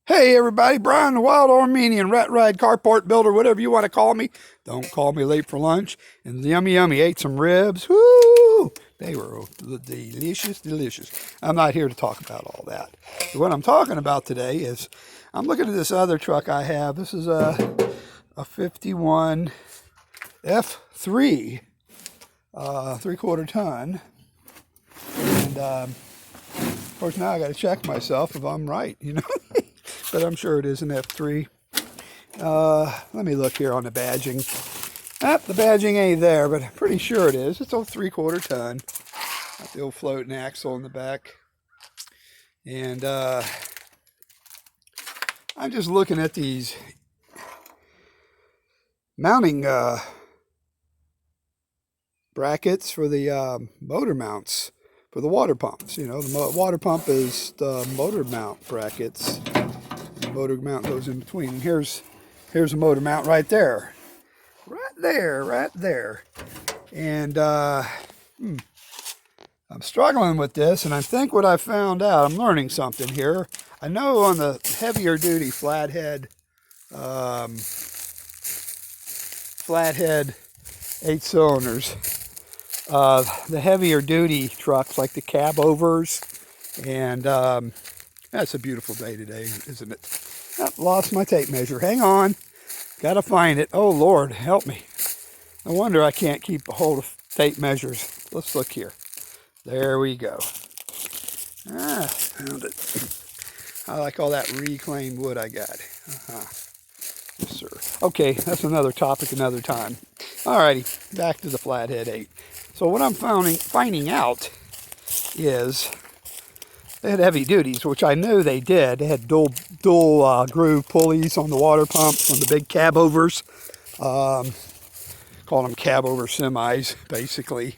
Hey everybody, Brian the Wild Armenian, Rat Ride Carport Builder, whatever you want to call me. Don't call me late for lunch. And yummy, ate some ribs. Woo! They were delicious, delicious. I'm not here to talk about all that. What I'm talking about today is, I'm looking at this other truck I have. This is a 51 F3, 3/4 ton. And of course now I got to check myself if I'm right, but I'm sure it is an F3. Let me look here on the badging. The badging ain't there, but I'm pretty sure it is. It's a 3/4 ton. Got the old floating axle in the back. And I'm just looking at these mounting brackets for the motor mounts for the water pumps. The water pump is the motor mount brackets. The motor mount goes in between. And here's a motor mount right there. Right there. And I'm struggling with this, and I think what I found out, I'm learning something here. I know on the heavier duty flathead 8 cylinders, the heavier duty trucks like the cab overs, and that's a beautiful day today, isn't it? I've lost my tape measure. Hang on. Gotta find it. Oh, Lord, help me. No wonder I can't keep a hold of tape measures. Let's look here. There we go. Found it. I like all that reclaimed wood I got. Yes, sir. Okay, that's another topic another time. Alrighty, back to the Flathead 8. So what I'm finding out is they had heavy duties, which I knew they did. They had dual groove pulleys on the water pumps, on the big cab overs. Call them cab over semis, basically.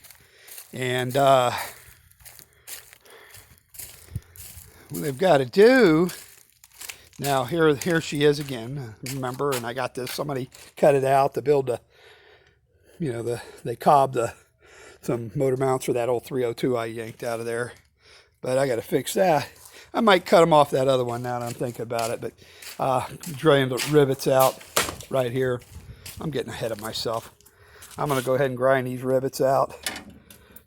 And what they've got to do, now here she is again, remember, and I got this, somebody cut it out to build they cobbed some motor mounts for that old 302 I yanked out of there. But I got to fix that. I might cut them off that other one now that I'm thinking about it. But drilling the rivets out right here. I'm getting ahead of myself. I'm going to go ahead and grind these rivets out.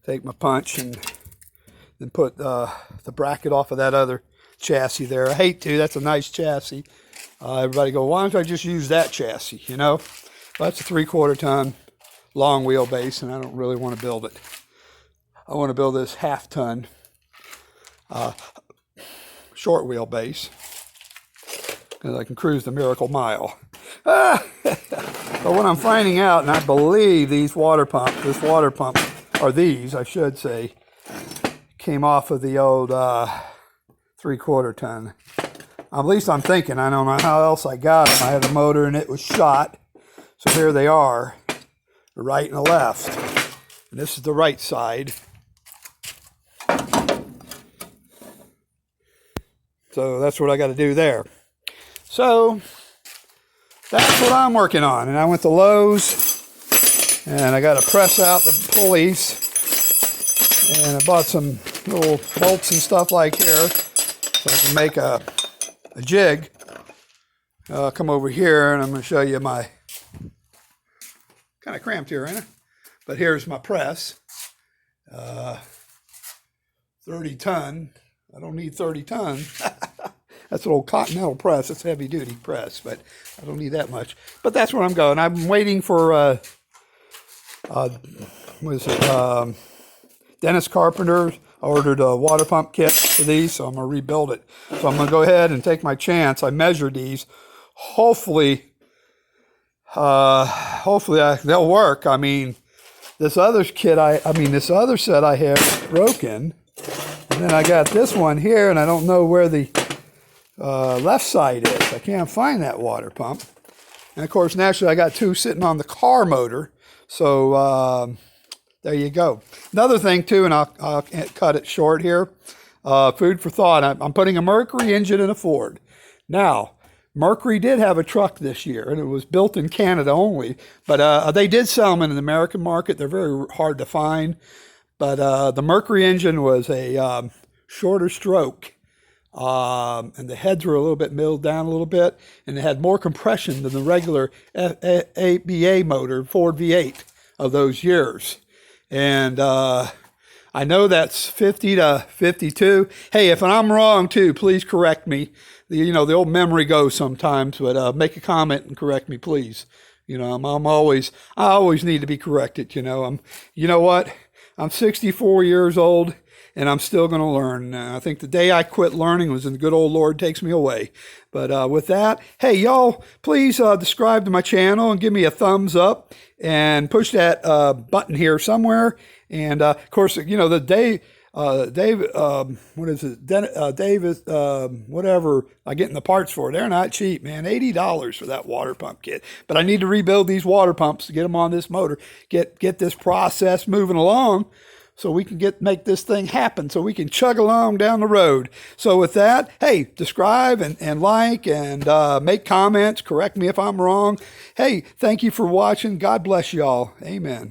Take my punch and then put the bracket off of that other chassis there. I hate to. That's a nice chassis. Everybody go, why don't I just use that chassis? Well, that's a 3/4 ton long wheelbase, and I don't really want to build it. I want to build this half ton short wheelbase because I can cruise the miracle mile. But what I'm finding out, and I believe this water pump, or these, I should say, came off of the old 3/4 ton. At least I'm thinking. I don't know how else I got them. I had a motor and it was shot. So here they are, the right and the left. And this is the right side. So that's what I got to do there. So that's what I'm working on. And I went to Lowe's and I got to press out the pulleys. And I bought some little bolts and stuff like here so I can make a jig. Come over here and I'm going to show you my, kind of cramped here, ain't it? But here's my press. 30 ton. I don't need 30 tons. That's an old Continental press. It's a heavy duty press, but I don't need that much. But that's where I'm going. I'm waiting for, Dennis Carpenter. I ordered a water pump kit for these, so I'm going to rebuild it. So I'm going to go ahead and take my chance. I measured these. Hopefully they'll work. I mean, this other set I have broken. And then I got this one here, and I don't know where the left side is. I can't find that water pump. And of course, naturally, I got two sitting on the car motor. So there you go. Another thing too, and I'll cut it short here. Food for thought. I'm putting a Mercury engine in a Ford. Now, Mercury did have a truck this year, and it was built in Canada only. But they did sell them in the American market. They're very hard to find. But the Mercury engine was a shorter stroke and the heads were a little bit milled down a little bit, and it had more compression than the regular ABA motor, Ford V8 of those years. And I know that's 50 to 52. Hey, if I'm wrong too, please correct me. The old memory goes sometimes, but make a comment and correct me, please. I always need to be corrected. You know what? I'm 64 years old, and I'm still going to learn. I think the day I quit learning was when the good old Lord takes me away. But with that, hey, y'all, please subscribe to my channel and give me a thumbs up and push that button here somewhere. And of course, the Davis, whatever I get in the parts for, they're not cheap, man. $80 for that water pump kit. But I need to rebuild these water pumps to get them on this motor, get this process moving along, so we can make this thing happen, so we can chug along down the road. So with that, hey, subscribe and like and make comments. Correct me if I'm wrong. Hey, thank you for watching. God bless y'all. Amen.